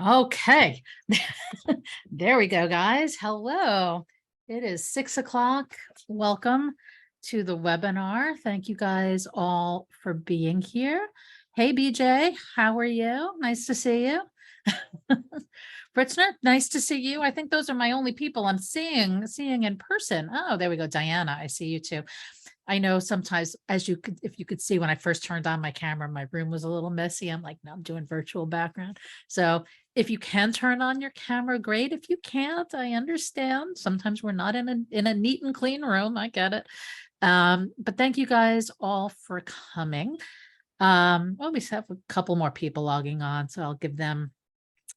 Okay. There we go, guys. Hello. It is 6 o'clock. Welcome to the webinar. Thank you guys all for being here. Hey, BJ, how are you? Nice to see you. Britzner, nice to see you. I think those are my only people I'm seeing in person. Oh, there we go. Diana, I see you too. I know sometimes if you could see when I first turned on my camera, my room was a little messy. I'm like, no, I'm doing virtual background. So if you can turn on your camera, great. If you can't, I understand. Sometimes we're not in a neat and clean room. I get it. But thank you guys all for coming. Well, we have a couple more people logging on, so I'll give them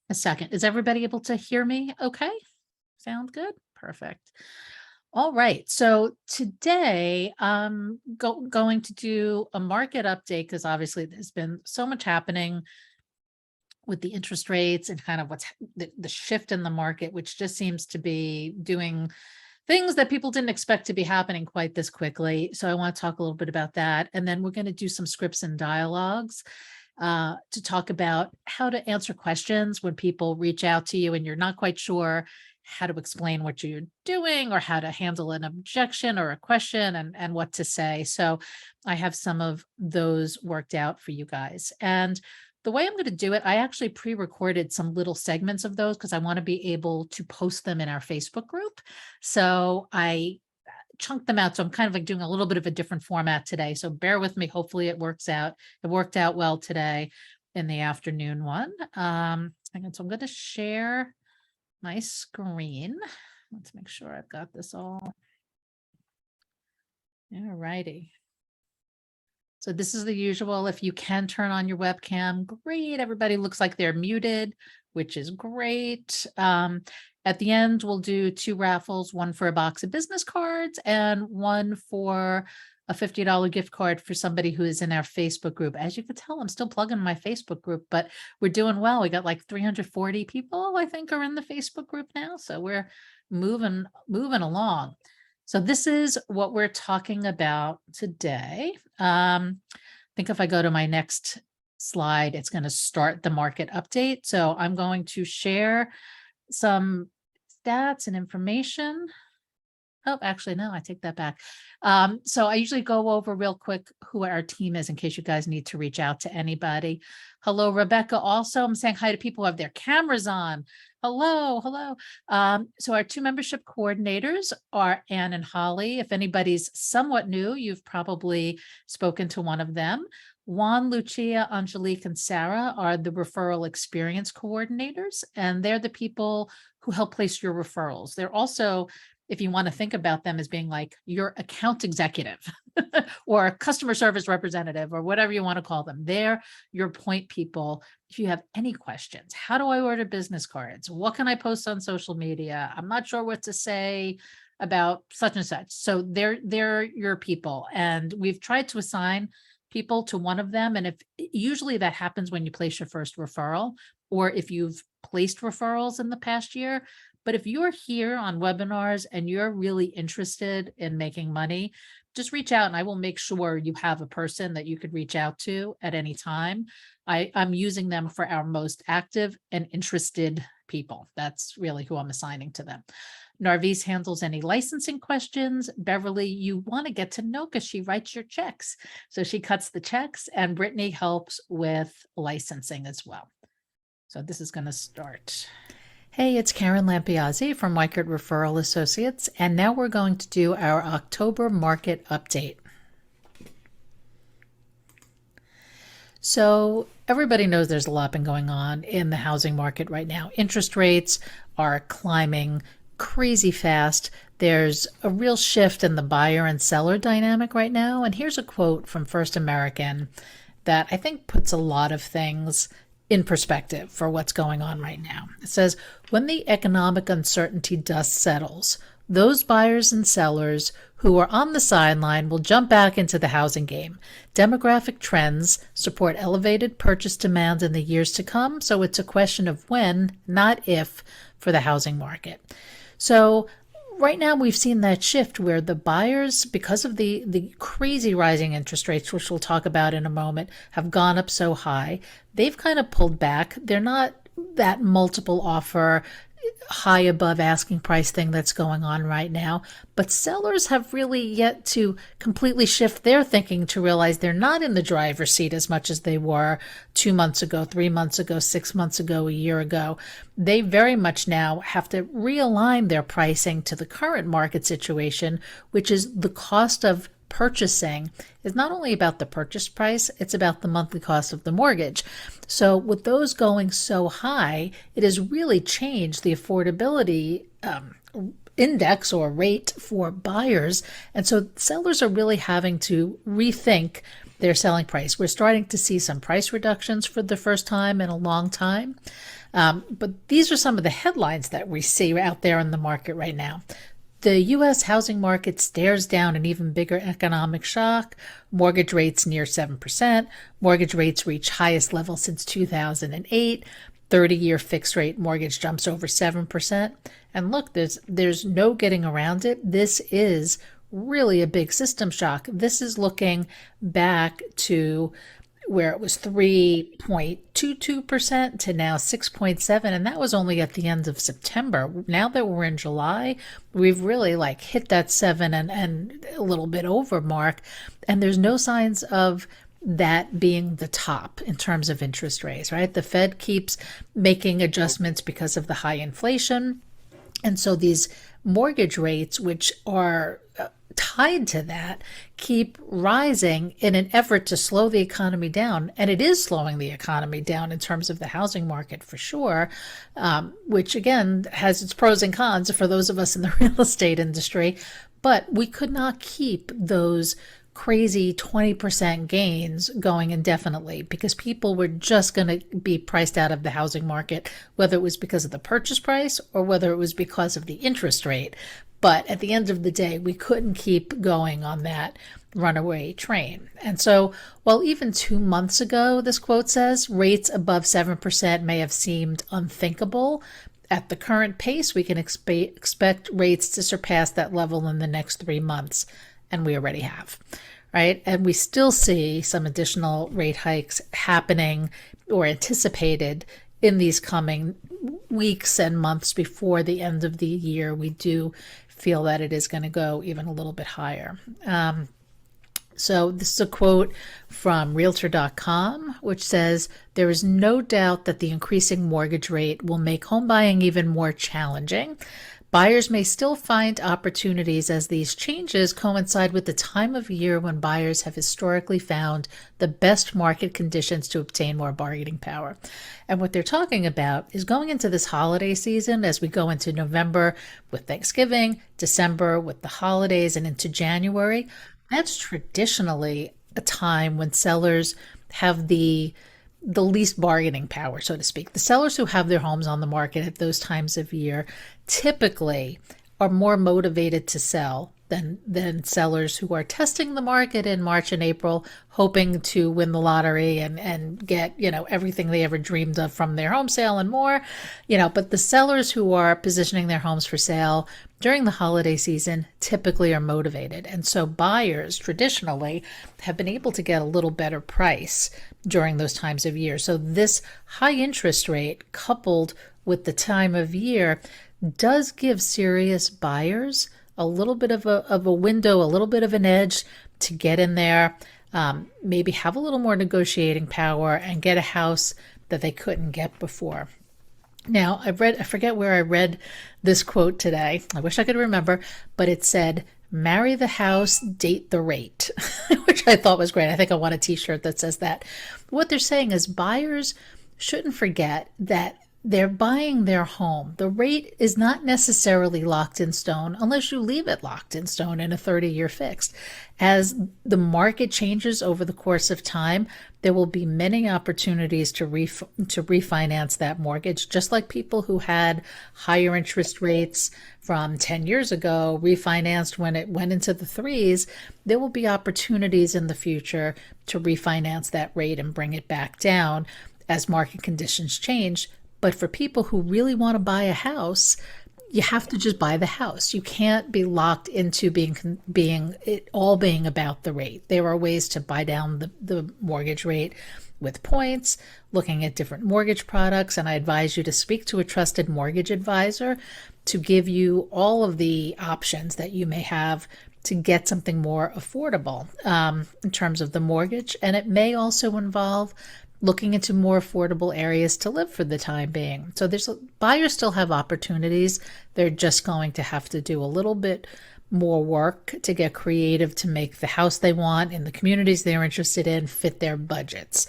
a second. Is everybody able to hear me? Okay. Sound good? Perfect. All right. So today I'm going to do a market update because obviously there's been so much happening with the interest rates and kind of what's the shift in the market, which just seems to be doing things that people didn't expect to be happening quite this quickly. So I want to talk a little bit about that. And then we're going to do some scripts and dialogues to talk about how to answer questions when people reach out to you and you're not quite sure how to explain what you're doing or how to handle an objection or a question and what to say. So I have some of those worked out for you guys. And the way I'm going to do it, I actually pre-recorded some little segments of those because I want to be able to post them in our Facebook group. So I chunked them out. So I'm kind of like doing a little bit of a different format today. So bear with me. Hopefully it works out. It worked out well today in the afternoon one. And so I'm going to share my screen. Let's make sure I've got this all. All righty. So this is the usual. If you can turn on your webcam, great. Everybody looks like they're muted, which is great. At the end, we'll do 2 raffles, one for a box of business cards and one for a $50 gift card for somebody who is in our Facebook group. As you can tell, I'm still plugging my Facebook group, but we're doing well. We got like 340 people, I think, are in the Facebook group now. So we're moving along. So this is what we're talking about today. I think if I go to my next slide, it's going to start the market update. So I'm going to share some stats and information. Oh, actually, no, I take that back. So I usually go over real quick who our team is in case you guys need to reach out to anybody. Hello, Rebecca. Also, I'm saying hi to people who have their cameras on. Hello. So our 2 membership coordinators are Anne and Holly. If anybody's somewhat new, you've probably spoken to one of them. Juan, Lucia, Angelique, and Sarah are the referral experience coordinators, and they're the people who help place your referrals. They're also, if you want to think about them as being like your account executive or customer service representative or whatever you want to call them, they're your point people. If you have any questions, how do I order business cards? What can I post on social media? I'm not sure what to say about such and such. So they're your people. And we've tried to assign people to one of them. And if usually that happens when you place your first referral, or if you've placed referrals in the past year. But if you're here on webinars and you're really interested in making money, just reach out and I will make sure you have a person that you could reach out to at any time. I'm using them for our most active and interested people. That's really who I'm assigning to them. Narvis handles any licensing questions. Beverly, you want to get to know because she writes your checks. So she cuts the checks, and Brittany helps with licensing as well. So this is going to start. Hey, it's Karen Lampiasi from Weichert Referral Associates, and now we're going to do our October market update. So everybody knows there's a lot been going on in the housing market right now. Interest rates are climbing crazy fast. There's a real shift in the buyer and seller dynamic right now. And here's a quote from First American that I think puts a lot of things in perspective for what's going on right now. It says, when the economic uncertainty dust settles, those buyers and sellers who are on the sideline will jump back into the housing game. Demographic trends support elevated purchase demand in the years to come, so it's a question of when, not if, for the housing market. So right now we've seen that shift where the buyers, because of the crazy rising interest rates, which we'll talk about in a moment, have gone up so high. They've kind of pulled back. They're not that multiple offer, high above asking price thing that's going on right now. But sellers have really yet to completely shift their thinking to realize they're not in the driver's seat as much as they were 2 months ago, 3 months ago, 6 months ago, a year ago. They very much now have to realign their pricing to the current market situation, which is the cost of purchasing is not only about the purchase price, it's about the monthly cost of the mortgage. So with those going so high, it has really changed the affordability index or rate for buyers. And so sellers are really having to rethink their selling price. We're starting to see some price reductions for the first time in a long time. But these are some of the headlines that we see out there in the market right now. The U.S. housing market stares down an even bigger economic shock. Mortgage rates near 7%. Mortgage rates reach highest level since 2008. 30-year fixed rate mortgage jumps over 7%. And look, there's no getting around it. This is really a big system shock. This is looking back to where it was 3.22% to now 6.7%. And that was only at the end of September. Now that we're in July, we've really hit that 7 and a little bit over mark. And there's no signs of that being the top in terms of interest rates, right? The Fed keeps making adjustments because of the high inflation. And so these mortgage rates, which are tied to that, keep rising in an effort to slow the economy down. And it is slowing the economy down in terms of the housing market for sure, which again has its pros and cons for those of us in the real estate industry. But we could not keep those crazy 20% gains going indefinitely because people were just going to be priced out of the housing market, whether it was because of the purchase price or whether it was because of the interest rate. But at the end of the day, we couldn't keep going on that runaway train. And so while even 2 months ago, this quote says, rates above 7% may have seemed unthinkable, at the current pace, we can expect rates to surpass that level in the next 3 months. And we already have, right? And we still see some additional rate hikes happening or anticipated in these coming weeks and months before the end of the year. We do feel that it is going to go even a little bit higher. So this is a quote from Realtor.com, which says, there is no doubt that the increasing mortgage rate will make home buying even more challenging. Buyers may still find opportunities as these changes coincide with the time of year when buyers have historically found the best market conditions to obtain more bargaining power. And what they're talking about is going into this holiday season, as we go into November with Thanksgiving, December with the holidays, and into January. That's traditionally a time when sellers have the least bargaining power, so to speak. The sellers who have their homes on the market at those times of year typically are more motivated to sell than sellers who are testing the market in March and April, hoping to win the lottery and get, everything they ever dreamed of from their home sale and more, but the sellers who are positioning their homes for sale during the holiday season typically are motivated. And so buyers traditionally have been able to get a little better price during those times of year. So this high interest rate coupled with the time of year does give serious buyers a little bit of a window, a little bit of an edge to get in there, maybe have a little more negotiating power and get a house that they couldn't get before. Now, I forget where I read this quote today. I wish I could remember, but it said, marry the house, date the rate, which I thought was great. I think I want a t-shirt that says that. What they're saying is buyers shouldn't forget that they're buying their home. The rate is not necessarily locked in stone unless you leave it locked in stone in a 30-year fixed. As the market changes over the course of time, there will be many opportunities to refinance that mortgage, just like people who had higher interest rates from 10 years ago refinanced when it went into the threes. There will be opportunities in the future to refinance that rate and bring it back down as market conditions change. But for people who really want to buy a house, you have to just buy the house. You can't be locked into being about the rate. There are ways to buy down the mortgage rate with points, looking at different mortgage products, and I advise you to speak to a trusted mortgage advisor to give you all of the options that you may have to get something more affordable in terms of the mortgage. And it may also involve looking into more affordable areas to live for the time being. So buyers still have opportunities. They're just going to have to do a little bit more work to get creative to make the house they want in the communities they're interested in fit their budgets.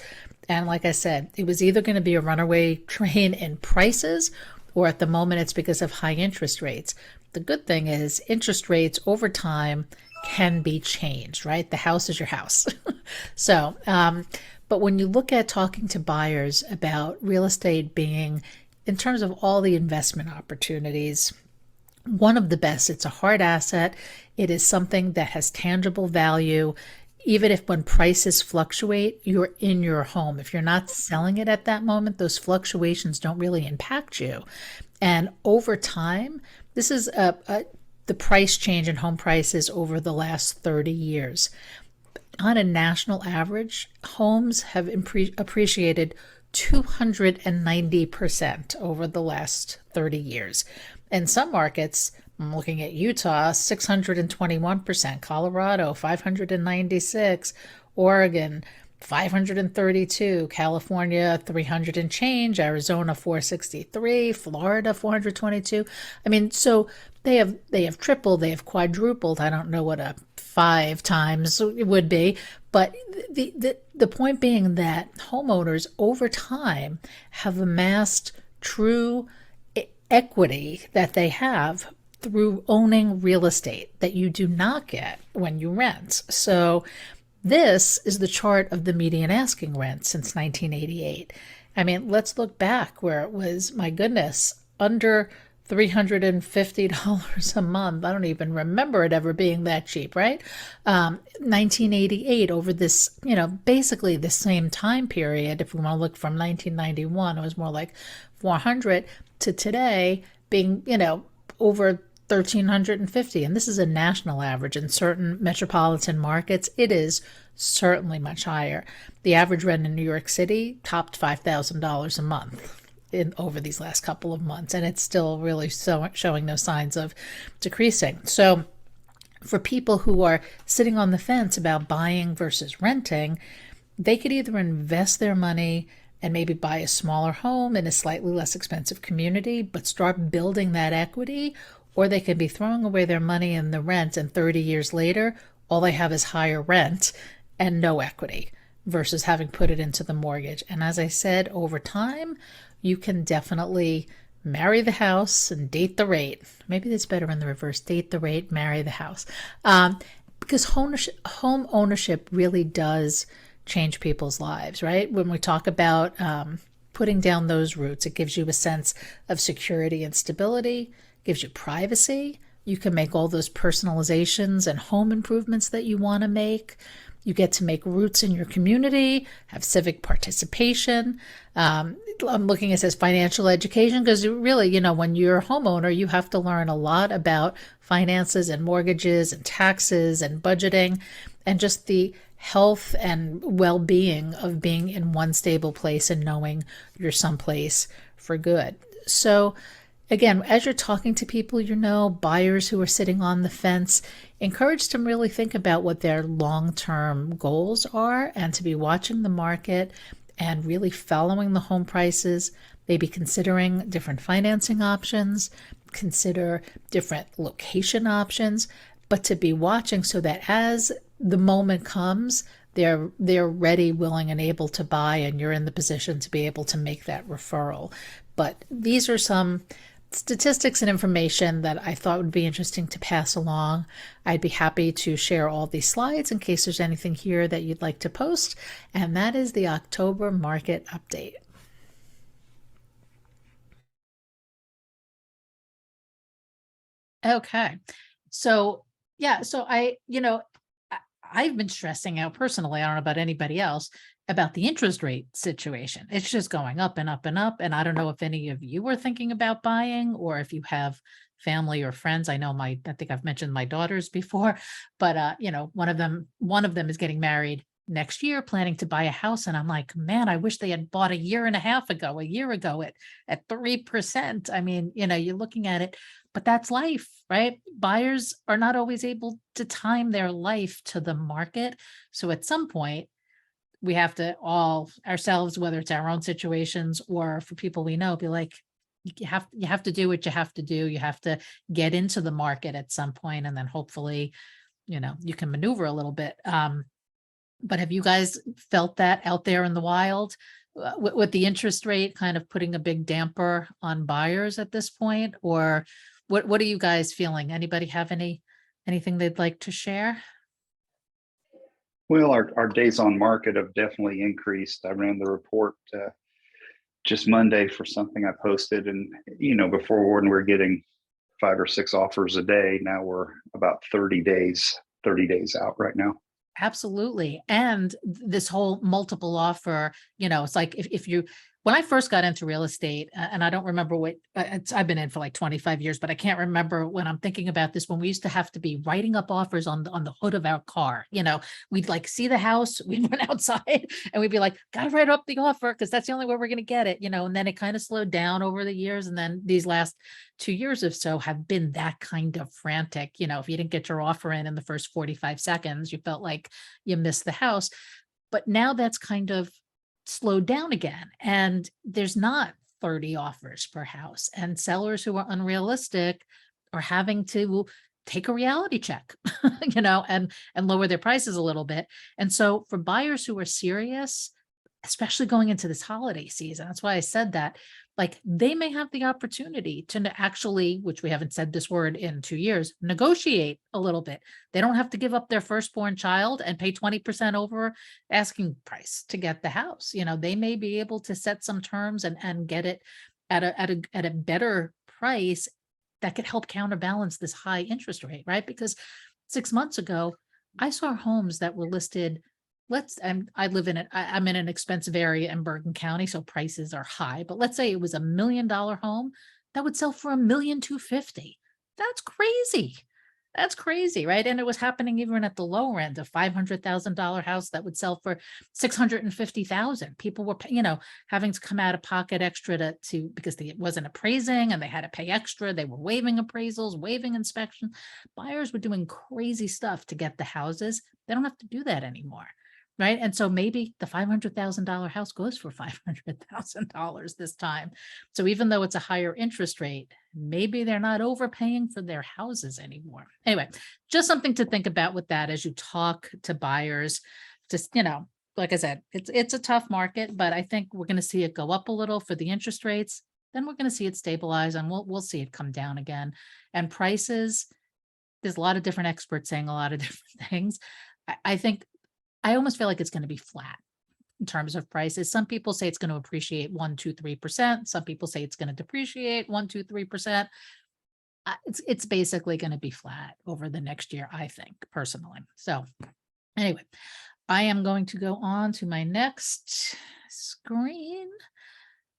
And like I said, it was either going to be a runaway train in prices, or at the moment it's because of high interest rates. The good thing is interest rates over time can be changed, right? The house is your house. So, but when you look at talking to buyers about real estate being, in terms of all the investment opportunities, one of the best. It's a hard asset. It is something that has tangible value. Even if when prices fluctuate, you're in your home. If you're not selling it at that moment, those fluctuations don't really impact you. And over time, this is the price change in home prices over the last 30 years. On a national average, homes have appreciated 290% over the last 30 years. In some markets, I'm looking at Utah, 621%, Colorado, 596, Oregon, 532, California, 300 and change, Arizona, 463, Florida, 422. I mean, so they have tripled, they have quadrupled. I don't know what a 5 times it would be, but the point being that homeowners over time have amassed true equity that they have through owning real estate that you do not get when you rent. So this is the chart of the median asking rent since 1988. I mean, let's look back where it was, my goodness, under $350 a month. I don't even remember it ever being that cheap, right? 1988, over this, basically the same time period. If we want to look from 1991, it was more like 400 to today being, over 1,350. And this is a national average. In certain metropolitan markets, it is certainly much higher. The average rent in New York City topped $5,000 a month over these last couple of months, and it's still really showing no signs of decreasing. So for people who are sitting on the fence about buying versus renting, they could either invest their money and maybe buy a smaller home in a slightly less expensive community, but start building that equity, or they could be throwing away their money in the rent, and 30 years later, all they have is higher rent and no equity versus having put it into the mortgage. And as I said, over time, you can definitely marry the house and date the rate. Maybe that's better in the reverse, date the rate, marry the house. Because home ownership really does change people's lives, right? When we talk about putting down those roots, it gives you a sense of security and stability, gives you privacy. You can make all those personalizations and home improvements that you want to make. You get to make roots in your community, have civic participation. I'm looking, it says financial education, because really, when you're a homeowner, you have to learn a lot about finances and mortgages and taxes and budgeting and just the health and well-being of being in one stable place and knowing you're someplace for good. So again, as you're talking to people, buyers who are sitting on the fence, encourage them to really think about what their long-term goals are and to be watching the market and really following the home prices, maybe considering different financing options, consider different location options, but to be watching so that as the moment comes, they're ready, willing, and able to buy, and you're in the position to be able to make that referral. But these are some statistics and information that I thought would be interesting to pass along. I'd be happy to share all these slides in case there's anything here that you'd like to post. And that is the October market update. Okay. So yeah, so I've been stressing out personally, I don't know about anybody else, about the interest rate situation. It's just going up and up and up. And I don't know if any of you are thinking about buying or if you have family or friends. I know I think I've mentioned my daughters before, but one of them is getting married next year, planning to buy a house. And I'm like, man, I wish they had bought a year and a half ago, a year ago at 3%. I mean, you're looking at it, but that's life, right? Buyers are not always able to time their life to the market. So at some point, we have to all ourselves, whether it's our own situations or for people we know, be like, you have to do what you have to do. You have to get into the market at some point, and then hopefully, you can maneuver a little bit. But have you guys felt that out there in the wild, with the interest rate kind of putting a big damper on buyers at this point? Or what are you guys feeling? Anybody have anything they'd like to share? Well, our days on market have definitely increased. I ran the report just Monday for something I posted, and before when we were getting 5 or 6 offers a day, now we're about 30 days out right now. Absolutely. And this whole multiple offer, it's like when I first got into real estate, and I don't remember I've been in for like 25 years, but I can't remember when I'm thinking about this, when we used to have to be writing up offers on the hood of our car. We'd like see the house, we'd run outside and we'd be like, gotta write up the offer because that's the only way we're going to get it, and then it kind of slowed down over the years. And then these last 2 years or so have been that kind of frantic. If you didn't get your offer in the first 45 seconds, you felt like you missed the house. But now that's kind of slowed down again. And there's not 30 offers per house. And sellers who are unrealistic are having to take a reality check, and lower their prices a little bit. And so for buyers who are serious, especially going into this holiday season, that's why I said that, like, they may have the opportunity to actually, which we haven't said this word in 2 years, negotiate a little bit. They don't have to give up their firstborn child and pay 20% over asking price to get the house. They may be able to set some terms and get it at a better price that could help counterbalance this high interest rate, right? Because 6 months ago, I saw homes that were listed. I live in it. I'm in an expensive area in Bergen County, so prices are high. But let's say it was $1 million home that would sell for $1,250,000. That's crazy. That's crazy, right? And it was happening even at the lower end, a $500,000 house that would sell for $650,000. People were, having to come out of pocket extra because it wasn't appraising, and they had to pay extra. They were waiving appraisals, waiving inspections. Buyers were doing crazy stuff to get the houses. They don't have to do that anymore. Right. And so maybe the $500,000 house goes for $500,000 this time. So even though it's a higher interest rate, maybe they're not overpaying for their houses anymore. Anyway, just something to think about with that as you talk to buyers. Just, like I said, it's a tough market, but I think we're going to see it go up a little for the interest rates. Then we're going to see it stabilize, and we'll see it come down again. And prices, there's a lot of different experts saying a lot of different things. I think I almost feel like it's going to be flat in terms of prices. Some people say it's going to appreciate 1, 2, 3%. Some people say it's going to depreciate 1, 2, 3%. It's basically going to be flat over the next year, I think, personally. So anyway, I am going to go on to my next screen.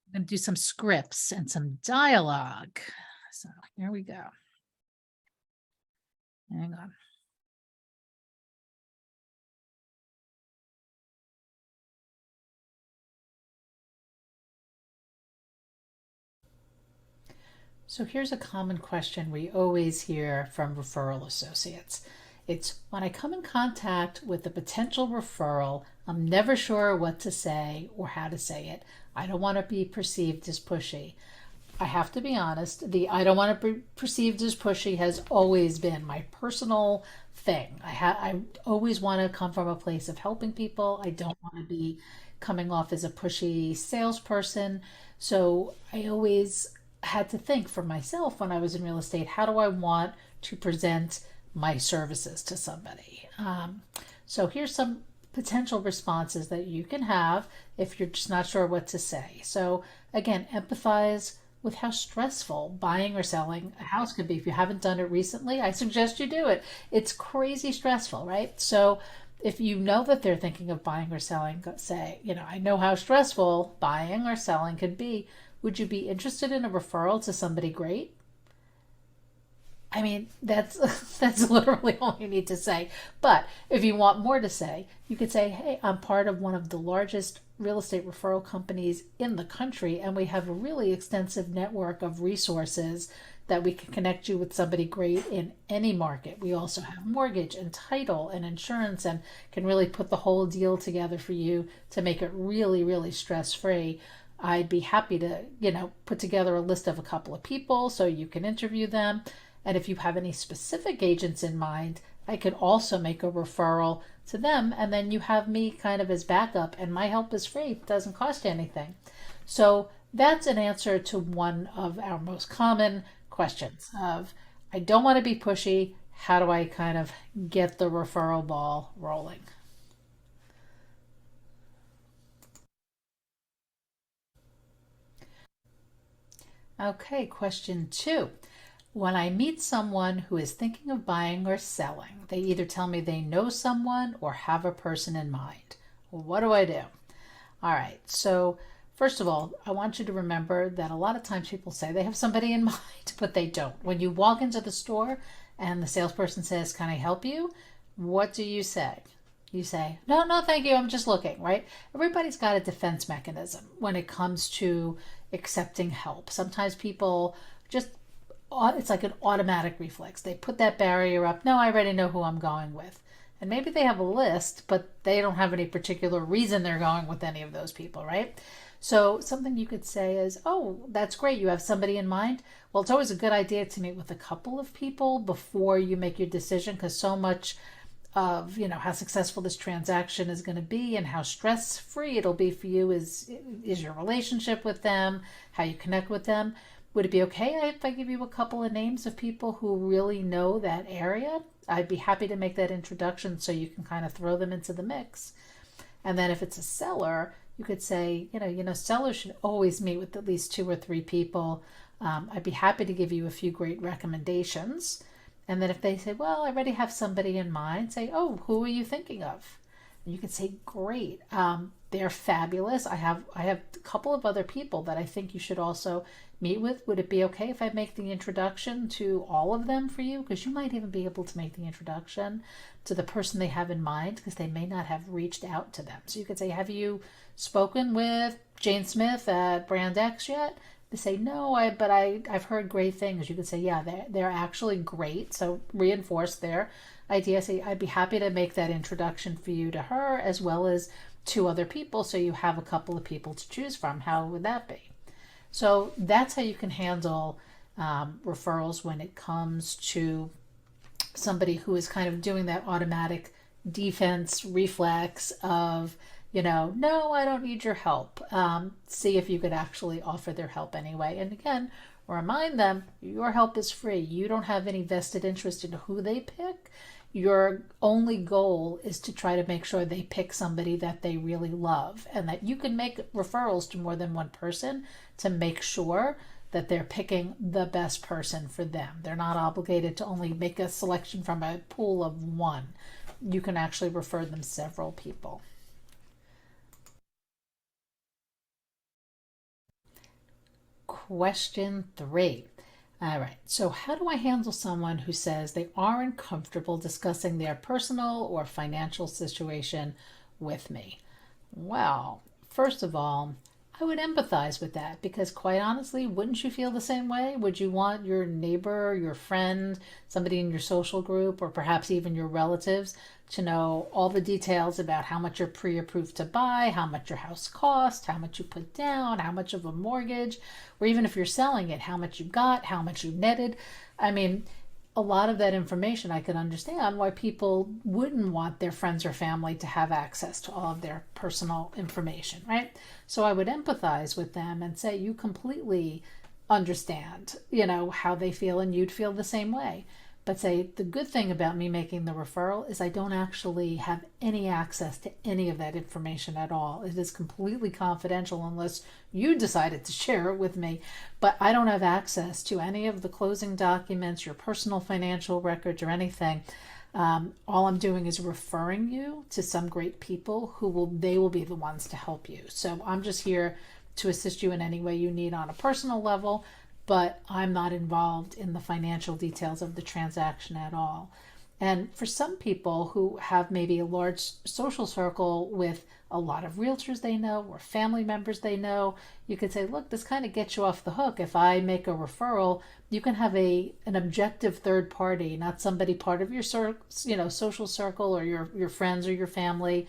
I'm going to do some scripts and some dialogue. So here we go. Hang on. So here's a common question we always hear from referral associates. It's, when I come in contact with a potential referral, I'm never sure what to say or how to say it. I don't want to be perceived as pushy. I have to be honest, the I don't want to be perceived as pushy has always been my personal thing. I always want to come from a place of helping people. I don't want to be coming off as a pushy salesperson. So I always had to think for myself when I was in real estate, how do I want to present my services to somebody? So here's some potential responses that you can have if you're just not sure what to say. So again, empathize with how stressful buying or selling a house could be. If you haven't done it recently, I suggest you do it. It's crazy stressful, right? So if you know that they're thinking of buying or selling, say, I know how stressful buying or selling could be. Would you be interested in a referral to somebody great? I mean, that's that's literally all you need to say. But if you want more to say, you could say, "Hey, I'm part of one of the largest real estate referral companies in the country, and we have a really extensive network of resources that we can connect you with somebody great in any market. We also have mortgage and title and insurance, and can really put the whole deal together for you to make it really, really stress free." I'd be happy to, put together a list of a couple of people so you can interview them. And if you have any specific agents in mind, I could also make a referral to them. And then you have me kind of as backup, and my help is free. It doesn't cost you anything. So that's an answer to one of our most common questions of, I don't want to be pushy. How do I kind of get the referral ball rolling? Okay, question 2. When I meet someone who is thinking of buying or selling, they either tell me they know someone or have a person in mind. What do I do? All right, so first of all, I want you to remember that a lot of times people say they have somebody in mind, but they don't. When you walk into the store and the salesperson says, "Can I help you?" What do you say? You say, "No, no, thank you. I'm just looking," right? Everybody's got a defense mechanism when it comes to accepting help. Sometimes people just, it's like an automatic reflex. They put that barrier up. No, I already know who I'm going with. And maybe they have a list, but they don't have any particular reason they're going with any of those people, right? So something you could say is, "Oh, that's great. You have somebody in mind." Well, it's always a good idea to meet with a couple of people before you make your decision, because so much of how successful this transaction is going to be and how stress free it'll be for you is your relationship with them, how you connect with them. Would it be okay if I give you a couple of names of people who really know that area? I'd be happy to make that introduction so you can kind of throw them into the mix. And then if it's a seller, you could say, sellers should always meet with at least 2 or 3 people. I'd be happy to give you a few great recommendations. And then if they say, "Well, I already have somebody in mind," say, "Oh, who are you thinking of?" And you can say, "Great, they're fabulous. I have a couple of other people that I think you should also meet with. Would it be okay if I make the introduction to all of them for you?" Because you might even be able to make the introduction to the person they have in mind, because they may not have reached out to them. So you could say, "Have you spoken with Jane Smith at Brand X yet?" They say, "No, I've heard great things." You could say, "Yeah, they're actually great." So reinforce their idea. Say, "I'd be happy to make that introduction for you to her, as well as 2 other people, so you have a couple of people to choose from." How would that be? So that's how you can handle referrals when it comes to somebody who is kind of doing that automatic defense reflex of, "No, I don't need your help." See if you could actually offer their help anyway. And again, remind them your help is free. You don't have any vested interest in who they pick. Your only goal is to try to make sure they pick somebody that they really love, and that you can make referrals to more than one person to make sure that they're picking the best person for them. They're not obligated to only make a selection from a pool of one. You can actually refer them several people. Question 3. All right, so how do I handle someone who says they aren't comfortable discussing their personal or financial situation with me? Well, first of all, I would empathize with that, because quite honestly, wouldn't you feel the same way? Would you want your neighbor, your friend, somebody in your social group, or perhaps even your relatives to know all the details about how much you're pre-approved to buy, how much your house cost, how much you put down, how much of a mortgage, or even if you're selling it, how much you got, how much you netted? I mean, a lot of that information, I could understand why people wouldn't want their friends or family to have access to all of their personal information, right? So I would empathize with them and say, you completely understand, how they feel, and you'd feel the same way. But say, the good thing about me making the referral is I don't actually have any access to any of that information at all. It is completely confidential unless you decided to share it with me. But I don't have access to any of the closing documents, your personal financial records, or anything. All I'm doing is referring you to some great people they will be the ones to help you. So I'm just here to assist you in any way you need on a personal level. but I'm not involved in the financial details of the transaction at all. And for some people who have maybe a large social circle with a lot of realtors they know or family members they know, you could say, look, this kind of gets you off the hook. If I make a referral, you can have an objective third party, not somebody part of your social circle or your friends or your family,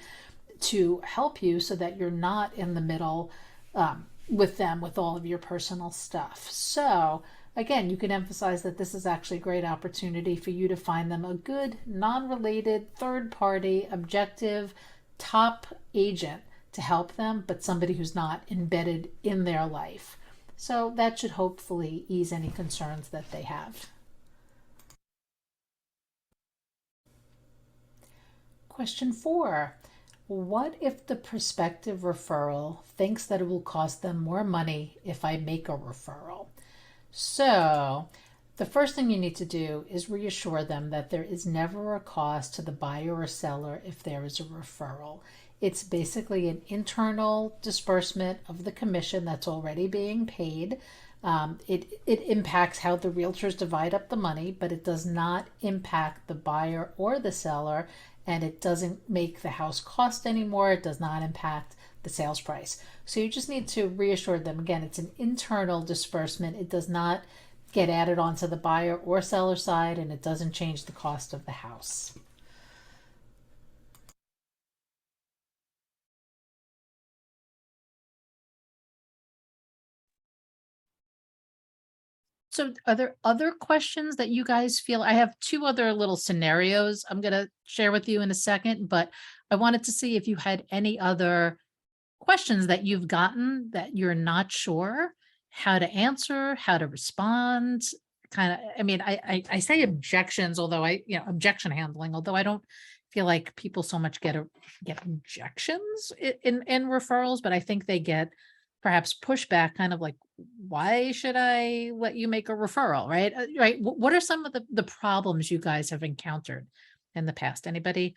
to help you so that you're not in the middle with them with all of your personal stuff. So again, you can emphasize that this is actually a great opportunity for you to find them a good, non-related, third-party, objective, top agent to help them, but somebody who's not embedded in their life. So that should hopefully ease any concerns that they have. Question 4. What if the prospective referral thinks that it will cost them more money if I make a referral? So, the first thing you need to do is reassure them that there is never a cost to the buyer or seller if there is a referral. It's basically an internal disbursement of the commission that's already being paid. It impacts how the realtors divide up the money, but it does not impact the buyer or the seller, and it doesn't make the house cost anymore. It does not impact the sales price. So you just need to reassure them, again, it's an internal disbursement. It does not get added onto the buyer or seller side, and it doesn't change the cost of the house. So are there other questions that you guys feel? I have two other little scenarios I'm going to share with you in a second, but I wanted to see if you had any other questions that you've gotten that you're not sure how to answer, how to respond. Kind of, I mean, I say objections, although objection handling, although I don't feel like people so much get objections in referrals, but I think they get perhaps pushback, kind of like, why should I let you make a referral, right? Right. What are some of the problems you guys have encountered in the past? Anybody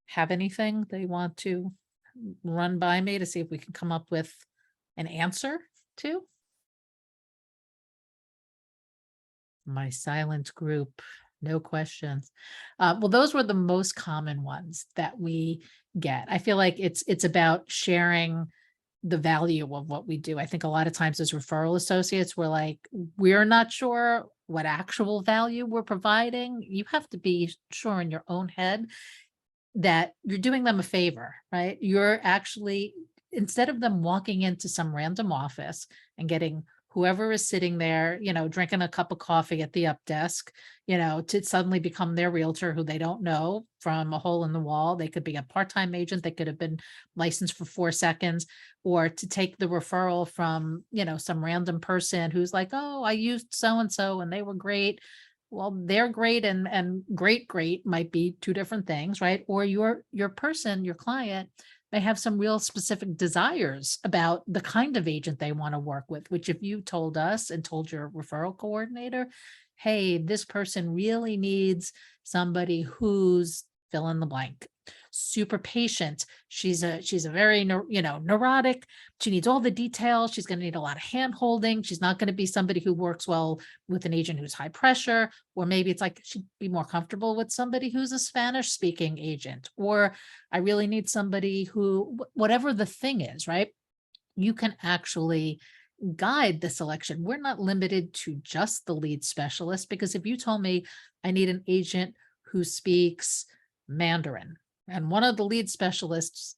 have anything they want to run by me to see if we can come up with an answer to? My silent group, no questions. Well, those were the most common ones that we get. I feel like it's about sharing the value of what we do. I think a lot of times as referral associates, we're like, we're not sure what actual value we're providing. You have to be sure in your own head that you're doing them a favor, right? You're actually, instead of them walking into some random office and getting whoever is sitting there, drinking a cup of coffee at the up desk, to suddenly become their realtor who they don't know from a hole in the wall. They could be a part-time agent. They could have been licensed for 4 seconds, or to take the referral from, some random person who's like, oh, I used so-and-so and they were great. Well, they're great and great might be two different things, right? Or your person, your client may have some real specific desires about the kind of agent they want to work with, which if you told us and told your referral coordinator, hey, this person really needs somebody who's fill in the blank, super patient. She's a very neurotic. She needs all the details. She's going to need a lot of hand holding. She's not going to be somebody who works well with an agent who's high pressure, or maybe it's like she'd be more comfortable with somebody who's a Spanish speaking agent, or I really need somebody who, whatever the thing is, right? You can actually guide the selection. We're not limited to just the lead specialist, because if you told me I need an agent who speaks Mandarin and one of the lead specialists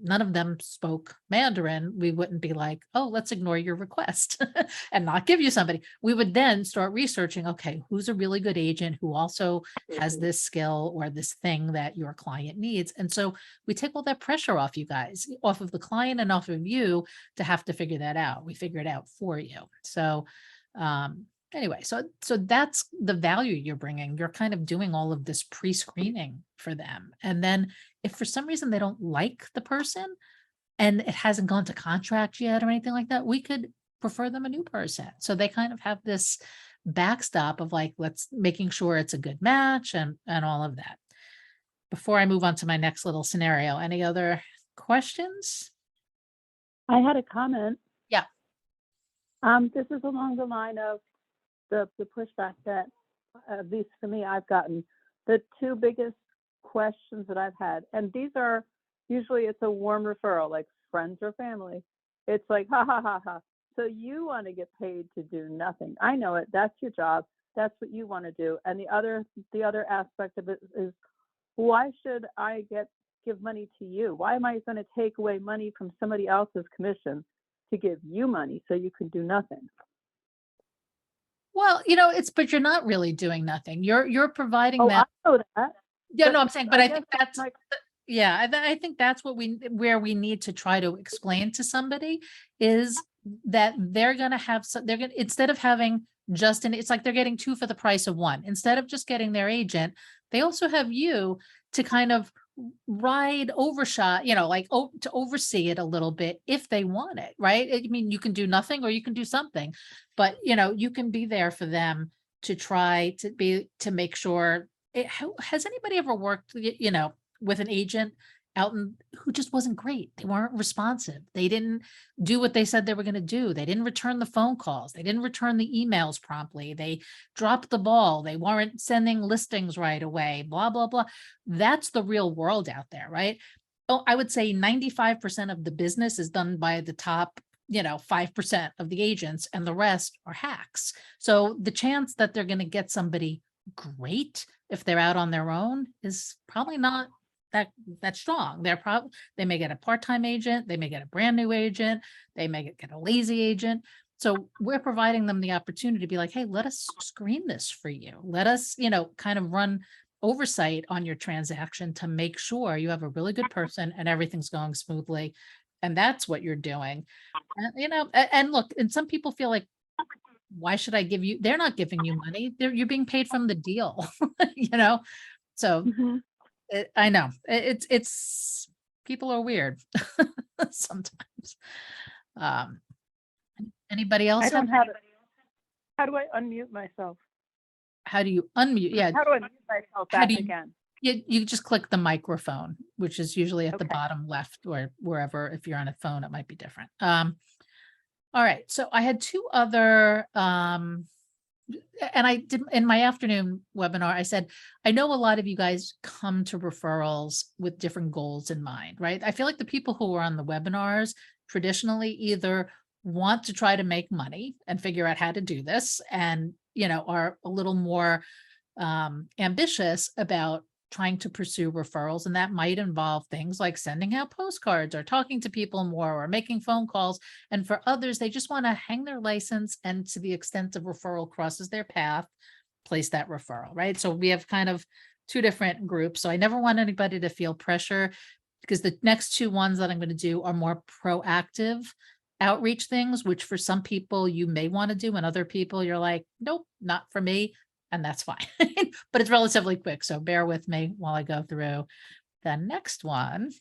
none of them spoke Mandarin, we wouldn't be like, oh, let's ignore your request and not give you somebody. We would then start researching, okay, who's a really good agent who also has this skill or this thing that your client needs. And so we take all that pressure off you guys, off of the client and off of you to have to figure that out. We figure it out for you. So, anyway, so that's the value you're bringing. You're kind of doing all of this pre-screening for them. And then if for some reason they don't like the person and it hasn't gone to contract yet or anything like that, we could prefer them a new person. So they kind of have this backstop of like, let's making sure it's a good match and all of that. Before I move on to my next little scenario, any other questions? I had a comment. Yeah. This is along the line of the pushback that, at least for me, I've gotten. The two biggest questions that I've had, and these are usually it's a warm referral, like friends or family. It's like, ha ha ha ha. So you want to get paid to do nothing. I know it. That's your job. That's what you want to do. And the other aspect of it is, why should I give money to you? Why am I going to take away money from somebody else's commission to give you money so you can do nothing? Well, but you're not really doing nothing. You're providing Oh, them. I know that. Yeah, But no, I'm saying, but I think guess that's, my yeah, I think that's where we need to try to explain to somebody is that they're going to have, they're going to, instead of having it's like they're getting two for the price of one. Instead of just getting their agent, they also have you to kind of ride overshot, like to oversee it a little bit if they want it, right? I mean, you can do nothing or you can do something, but you can be there for them to try to make sure has anybody ever worked, with an agent who just wasn't great? They weren't responsive. They didn't do what they said they were going to do. They didn't return the phone calls. They didn't return the emails promptly. They dropped the ball. They weren't sending listings right away, blah, blah, blah. That's the real world out there, right? Oh, I would say 95% of the business is done by the top 5% of the agents, and the rest are hacks. So the chance that they're going to get somebody great if they're out on their own is probably not that strong. They may get a part-time agent, they may get a brand new agent, they may get a lazy agent. So we're providing them the opportunity to be like, hey, let us screen this for you. Let us, kind of run oversight on your transaction to make sure you have a really good person and everything's going smoothly. And that's what you're doing. And look, and some people feel like, why should I give you? They're not giving you money. You're being paid from the deal, So Mhm. I know it's people are weird sometimes. Um, Anybody I else have? don't have it. How do I unmute myself? How do you unmute? Yeah. How do I mute myself How back do you? again? You just click the microphone, which is usually at the Okay. bottom left or wherever. If you're on a phone, it might be different. All right. So I had two other, and I did in my afternoon webinar, I said, I know a lot of you guys come to referrals with different goals in mind, right? I feel like the people who are on the webinars traditionally either want to try to make money and figure out how to do this and, are a little more ambitious about trying to pursue referrals. And that might involve things like sending out postcards or talking to people more or making phone calls. And for others, they just want to hang their license and to the extent of referral crosses their path, place that referral, right? So we have kind of two different groups. So I never want anybody to feel pressure because the next two ones that I'm going to do are more proactive outreach things, which for some people you may want to do and other people you're like, nope, not for me. And that's fine, but it's relatively quick. So bear with me while I go through the next one.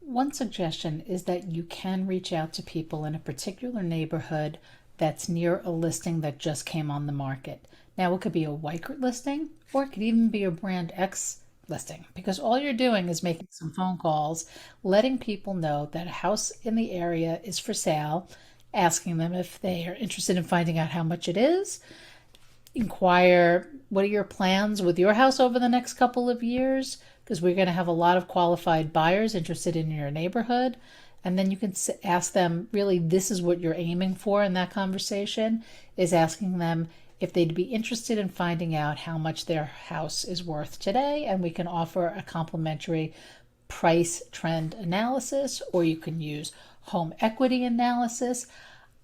One suggestion is that you can reach out to people in a particular neighborhood that's near a listing that just came on the market. Now it could be a Weichert listing or it could even be a brand X listing because all you're doing is making some phone calls, letting people know that a house in the area is for sale, asking them if they are interested in finding out how much it is, inquire what are your plans with your house over the next couple of years because we're going to have a lot of qualified buyers interested in your neighborhood. And then you can ask them, really, this is what you're aiming for in that conversation, is asking them if they'd be interested in finding out how much their house is worth today. And we can offer a complimentary price trend analysis, or you can use home equity analysis.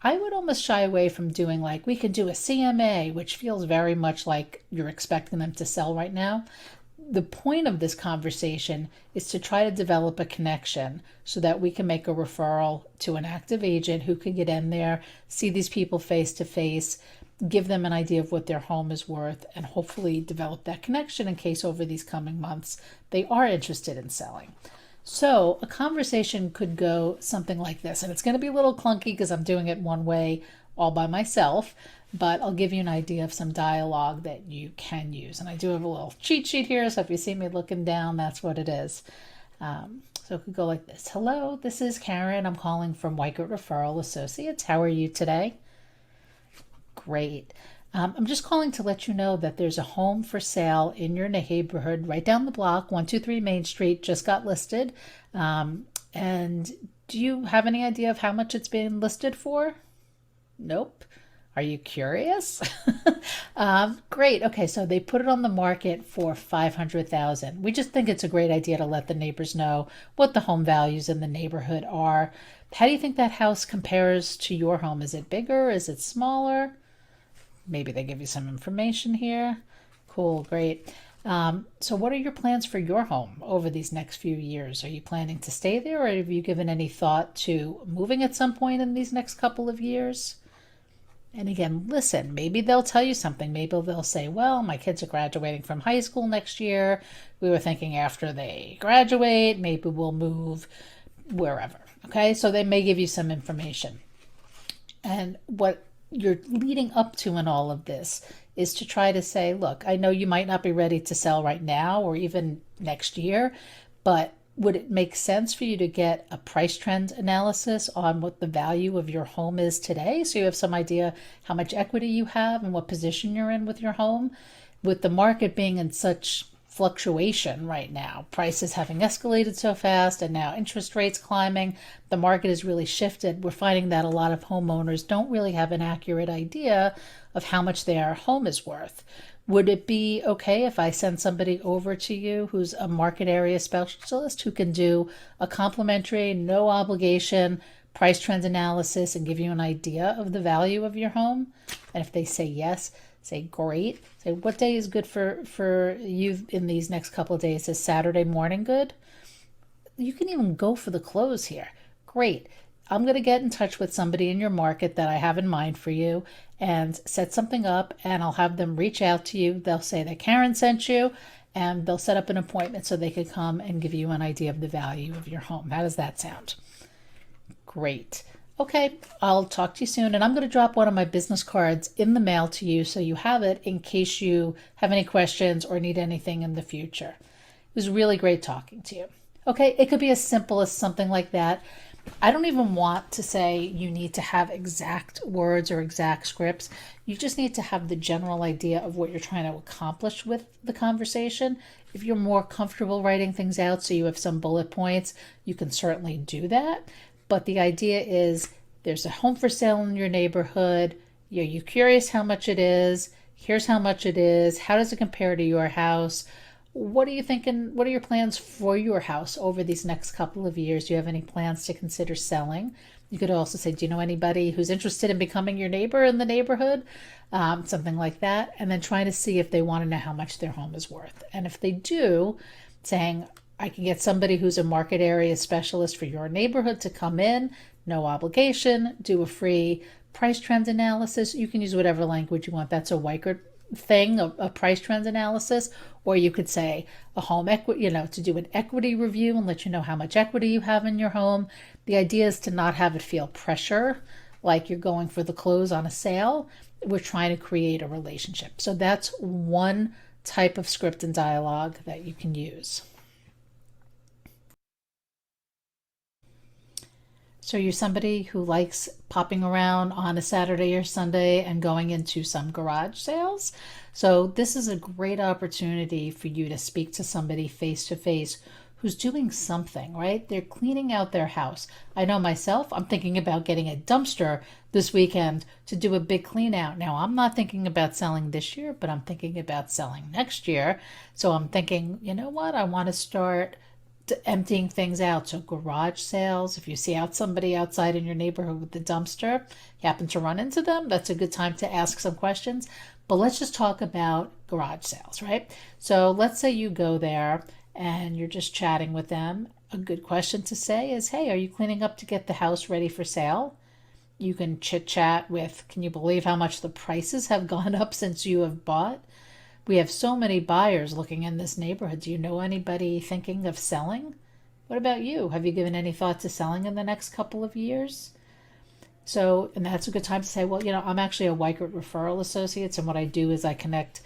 I would almost shy away from doing like, we could do a CMA, which feels very much like you're expecting them to sell right now. The point of this conversation is to try to develop a connection so that we can make a referral to an active agent who can get in there, see these people face to face, give them an idea of what their home is worth, and hopefully develop that connection in case over these coming months they are interested in selling. So a conversation could go something like this, and it's going to be a little clunky because I'm doing it one way all by myself, but I'll give you an idea of some dialogue that you can use. And I do have a little cheat sheet here, so if you see me looking down, that's what it is. So it could go like this. Hello, this is Karen. I'm calling from Weichert Referral Associates. How are you today? Great. I'm just calling to let you know that there's a home for sale in your neighborhood right down the block, 123 Main Street, just got listed. And do you have any idea of how much it's been listed for? Nope. Are you curious? Great. Okay, so they put it on the market for $500,000. We just think it's a great idea to let the neighbors know what the home values in the neighborhood are. How do you think that house compares to your home? Is it bigger? Is it smaller? Maybe they give you some information here. Cool, great. So what are your plans for your home over these next few years? Are you planning to stay there, or have you given any thought to moving at some point in these next couple of years? And again, listen, maybe they'll tell you something. Maybe they'll say, well, my kids are graduating from high school next year. We were thinking after they graduate, maybe we'll move wherever. Okay, so they may give you some information. And what you're leading up to in all of this is to try to say, look, I know you might not be ready to sell right now or even next year, but would it make sense for you to get a price trend analysis on what the value of your home is today, so you have some idea how much equity you have and what position you're in with your home? With the market being in such fluctuation right now, prices having escalated so fast and now interest rates climbing, the market has really shifted. We're finding that a lot of homeowners don't really have an accurate idea of how much their home is worth. Would it be okay if I send somebody over to you who's a market area specialist who can do a complimentary, no obligation price trend analysis and give you an idea of the value of your home? And if they say yes, say great. Say, what day is good for you in these next couple of days? Is Saturday morning good? You can even go for the close here. Great. I'm going to get in touch with somebody in your market that I have in mind for you and set something up, and I'll have them reach out to you. They'll say that Karen sent you, and they'll set up an appointment so they could come and give you an idea of the value of your home. How does that sound? Great. Okay, I'll talk to you soon, and I'm going to drop one of my business cards in the mail to you so you have it in case you have any questions or need anything in the future. It was really great talking to you. Okay, it could be as simple as something like that. I don't even want to say you need to have exact words or exact scripts. You just need to have the general idea of what you're trying to accomplish with the conversation. If you're more comfortable writing things out so you have some bullet points, you can certainly do that. But the idea is there's a home for sale in your neighborhood. You're curious how much it is. Here's how much it is. How does it compare to your house? What are you thinking? What are your plans for your house over these next couple of years? Do you have any plans to consider selling? You could also say, do you know anybody who's interested in becoming your neighbor in the neighborhood? Something like that. And then trying to see if they want to know how much their home is worth. And if they do, saying, I can get somebody who's a market area specialist for your neighborhood to come in, no obligation, do a free price trend analysis. You can use whatever language you want. That's a Weichert thing, a price trend analysis. Or you could say a home equity, to do an equity review and let you know how much equity you have in your home. The idea is to not have it feel pressure, like you're going for the close on a sale. We're trying to create a relationship. So that's one type of script and dialogue that you can use. So you're somebody who likes popping around on a Saturday or Sunday and going into some garage sales. So this is a great opportunity for you to speak to somebody face to face who's doing something, right? They're cleaning out their house. I know myself, I'm thinking about getting a dumpster this weekend to do a big clean out. Now, I'm not thinking about selling this year, but I'm thinking about selling next year. So I'm thinking, you know what? I want to start emptying things out. So garage sales, if you see somebody outside in your neighborhood with the dumpster, you happen to run into them, that's a good time to ask some questions. But let's just talk about garage sales, right? So let's say you go there and you're just chatting with them. A good question to say is, hey, are you cleaning up to get the house ready for sale? You can chit chat with, can you believe how much the prices have gone up since you have bought? We have so many buyers looking in this neighborhood. Do you know anybody thinking of selling? What about you? Have you given any thought to selling in the next couple of years? So, and that's a good time to say, well, I'm actually a Weichert Referral Associates, and what I do is I connect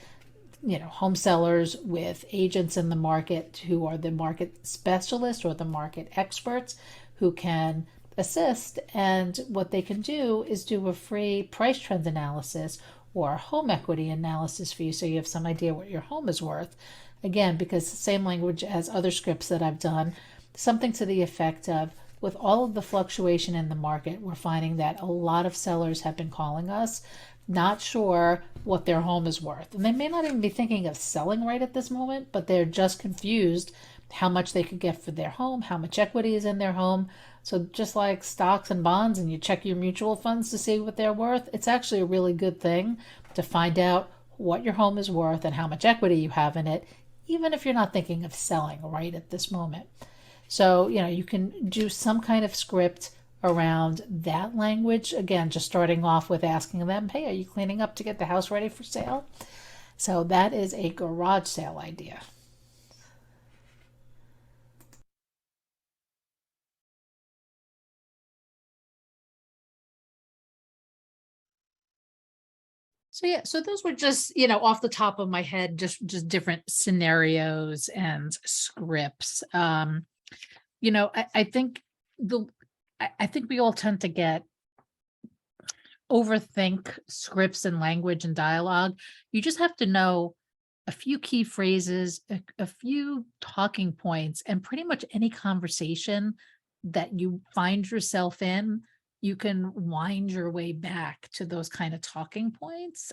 home sellers with agents in the market who are the market specialists or the market experts who can assist. And what they can do is do a free price trend analysis or home equity analysis for you, so you have some idea what your home is worth. Again, because the same language as other scripts that I've done, something to the effect of, with all of the fluctuation in the market, we're finding that a lot of sellers have been calling us not sure what their home is worth. And they may not even be thinking of selling right at this moment, but they're just confused how much they could get for their home, how much equity is in their home. So just like stocks and bonds, and you check your mutual funds to see what they're worth, it's actually a really good thing to find out what your home is worth and how much equity you have in it, even if you're not thinking of selling right at this moment. So, you can do some kind of script around that language. Again, just starting off with asking them, hey, are you cleaning up to get the house ready for sale? So that is a garage sale idea. So yeah, so those were just, off the top of my head, just different scenarios and scripts. I think I think we all tend to overthink scripts and language and dialogue. You just have to know a few key phrases, a few talking points, and pretty much any conversation that you find yourself in, you can wind your way back to those kind of talking points.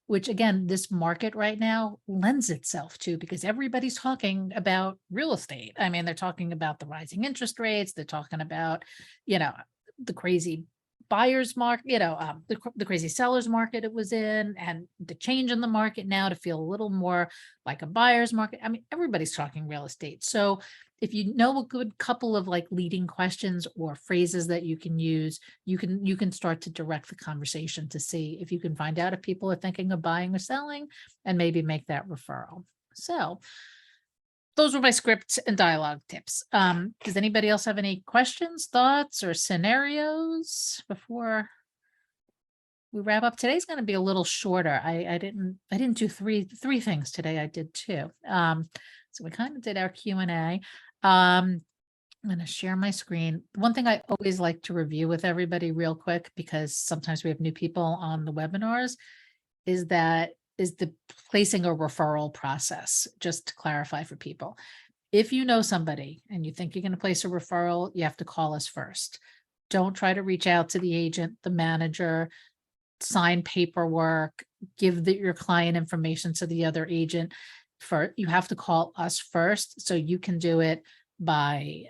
Which again, this market right now lends itself to, because everybody's talking about real estate. I mean, they're talking about the rising interest rates. They're talking about, the crazy buyer's market, the crazy seller's market it was in, and the change in the market now to feel a little more like a buyer's market. I mean, everybody's talking real estate. So if you know a good couple of like leading questions or phrases that you can use, you can start to direct the conversation to see if you can find out if people are thinking of buying or selling, and maybe make that referral. So those were my scripts and dialogue tips. Does anybody else have any questions, thoughts, or scenarios before we wrap up? Today's going to be a little shorter. I didn't do three things today. I did two. So we kind of did our Q&A. I'm going to share my screen. One thing I always like to review with everybody real quick, because sometimes we have new people on the webinars, is the placing a referral process, just to clarify for people. If you know somebody and you think you're going to place a referral, you have to call us first. Don't try to reach out to the agent, the manager, sign paperwork, give your client information to the other agent. You have to call us first. So you can do it by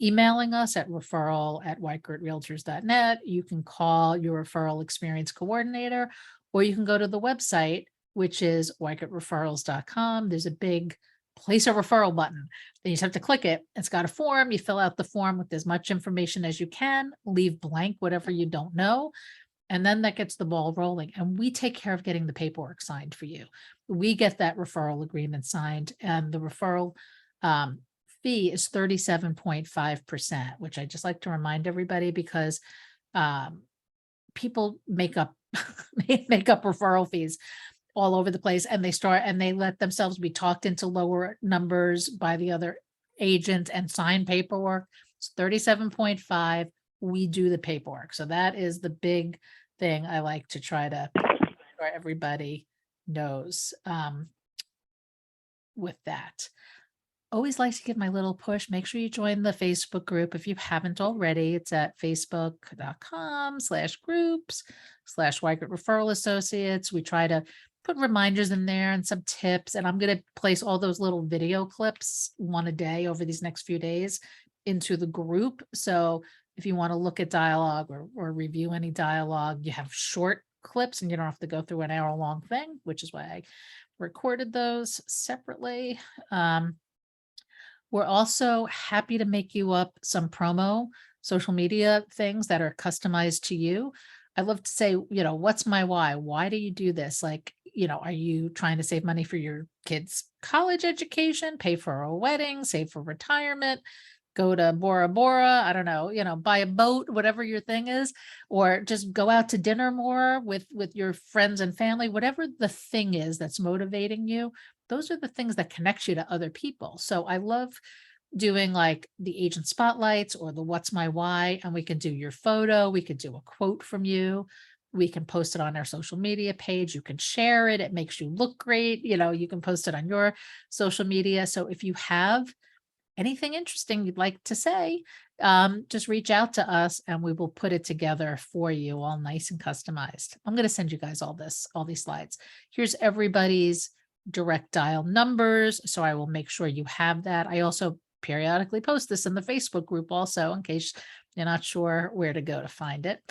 emailing us at referral@weichertrealtors.net. You can call your referral experience coordinator, or you can go to the website, which is weichertreferrals.com. There's a big place a referral button. Then you just have to click it. It's got a form. You fill out the form with as much information as you can, leave blank whatever you don't know. And then that gets the ball rolling. And we take care of getting the paperwork signed for you. We get that referral agreement signed, and the referral fee is 37.5%, which I just like to remind everybody, because people make up referral fees all over the place, and they let themselves be talked into lower numbers by the other agent and sign paperwork. It's 37.5. We do the paperwork. So that is the big thing I like to try to make sure everybody knows with that. Always like to give my little push. Make sure you join the Facebook group if you haven't already. It's at facebook.com/groups/Weichert Referral Associates. We try to put reminders in there and some tips, and I'm going to place all those little video clips, one a day over these next few days, into the group. So if you want to look at dialogue or review any dialogue, you have short clips and you don't have to go through an hour-long thing, which is why I recorded those separately. We're also happy to make you up some promo social media things that are customized to you. I love to say, what's my why? Why do you do this? Like, are you trying to save money for your kids' college education, pay for a wedding, save for retirement? go to Bora Bora, I don't know, buy a boat, whatever your thing is, or just go out to dinner more with your friends and family, whatever the thing is that's motivating you. Those are the things that connect you to other people. So I love doing like the agent spotlights or the what's my why, and we can do your photo, we could do a quote from you, we can post it on our social media page, you can share it, it makes you look great, you can post it on your social media. So if you have anything interesting you'd like to say, just reach out to us and we will put it together for you all nice and customized. I'm going to send you guys all these slides. Here's everybody's direct dial numbers. So I will make sure you have that. I also periodically post this in the Facebook group also, in case you're not sure where to go to find it.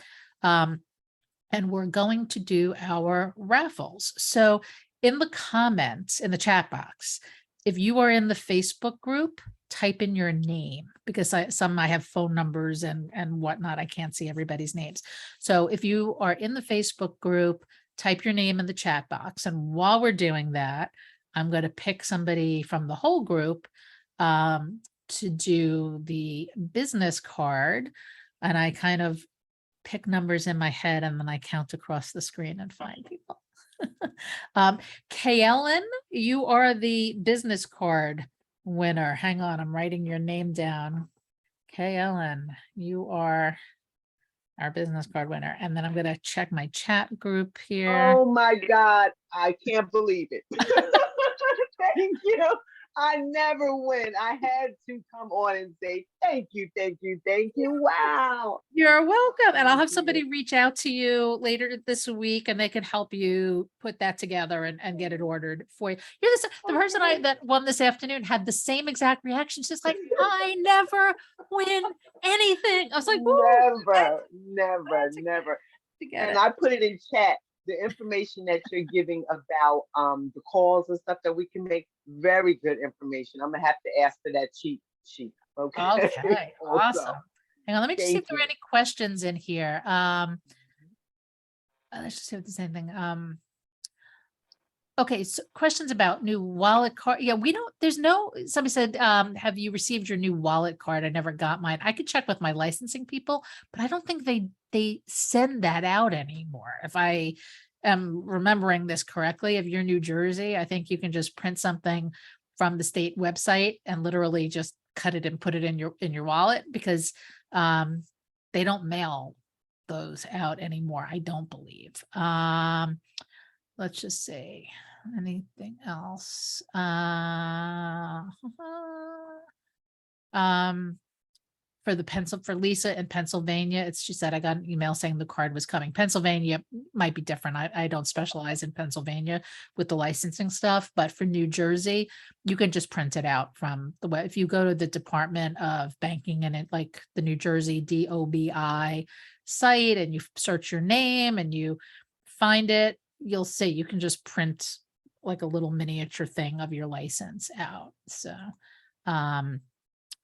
And we're going to do our raffles. So in the comments, in the chat box, if you are in the Facebook group, type in your name, because I have phone numbers and whatnot. I can't see everybody's names. So if you are in the Facebook group, type your name in the chat box. And while we're doing that, I'm going to pick somebody from the whole group to do the business card. And I kind of pick numbers in my head and then I count across the screen and find people. Kaylin, you are the business card winner. Hang on, I'm writing your name down. Kaylin, you are our business card winner. And then I'm going to check my chat group here. Oh my God, I can't believe it. Thank you. I never win. I had to come on and say, thank you, thank you, thank you. Wow. You're welcome. And I'll have Thank somebody you. reach out to you later this week and they can help you put that together and get it ordered for you. You're the person that won this afternoon had the same exact reaction. She's like, I never win anything. I was like, Never. to get And it. I put it in chat, the information that you're giving about the calls and stuff that we can make, very good information. I'm gonna have to ask for that cheat sheet. Okay. Okay, Also, awesome. Hang on, let me just see if thank there are you. any questions in here. Let's just see if there's anything. Okay, so questions about new wallet card. Yeah, somebody said, have you received your new wallet card? I never got mine. I could check with my licensing people, but I don't think they send that out anymore. If I am remembering this correctly, if you're New Jersey, I think you can just print something from the state website and literally just cut it and put it in your wallet, because they don't mail those out anymore, I don't believe. Let's just see. Anything else? For Lisa in Pennsylvania, she said, I got an email saying the card was coming. Pennsylvania might be different. I don't specialize in Pennsylvania with the licensing stuff, but for New Jersey, you can just print it out from the web. If you go to the Department of Banking and it, like the New Jersey DOBI site, and you search your name and you find it, you'll see you can just print like a little miniature thing of your license out. So, all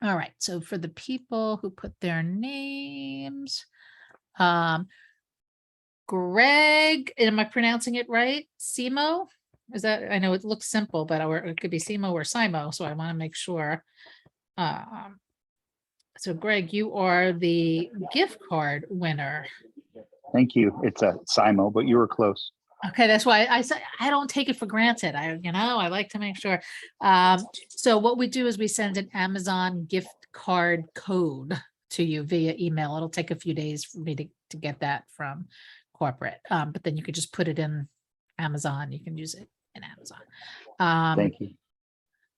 right. So for the people who put their names, Greg, am I pronouncing it right? Simo? Is that, I know it looks simple, but it could be Simo or Simo. So I want to make sure. So Greg, you are the gift card winner. Thank you. It's a Simo, but you were close. Okay, that's why I said I don't take it for granted. I like to make sure. So what we do is we send an Amazon gift card code to you via email. It'll take a few days for me to get that from corporate. But then you could just put it in Amazon. You can use it in Amazon. Thank you.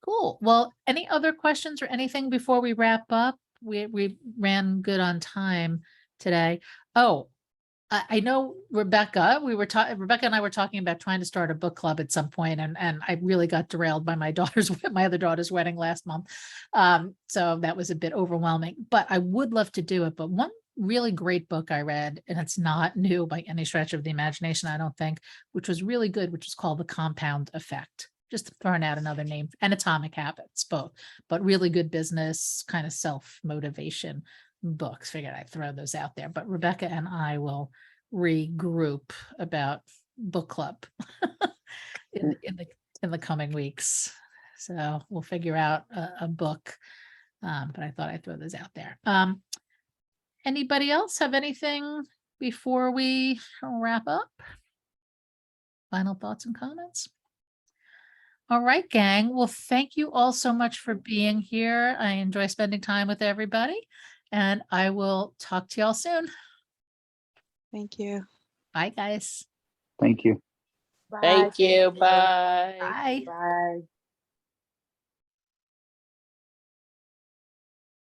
Cool. Well, any other questions or anything before we wrap up? We ran good on time today. Oh, I know Rebecca, Rebecca and I were talking about trying to start a book club at some point, and I really got derailed by my other daughter's wedding last month. So that was a bit overwhelming, but I would love to do it. But one really great book I read, and it's not new by any stretch of the imagination, I don't think, which was really good, which is called The Compound Effect. Just throwing out another name, and Atomic Habits, both, but really good business kind of self-motivation books. Figured I'd throw those out there, but Rebecca and I will regroup about book club in the coming weeks. So we'll figure out a book But I thought I'd throw those out there. Anybody else have anything before we wrap up? Final thoughts and comments? All right, gang. Well, thank you all so much for being here. I enjoy spending time with everybody, and I will talk to y'all soon. Thank you. Bye, guys. Thank you. Bye, Thank you. you. Bye. Bye. Bye.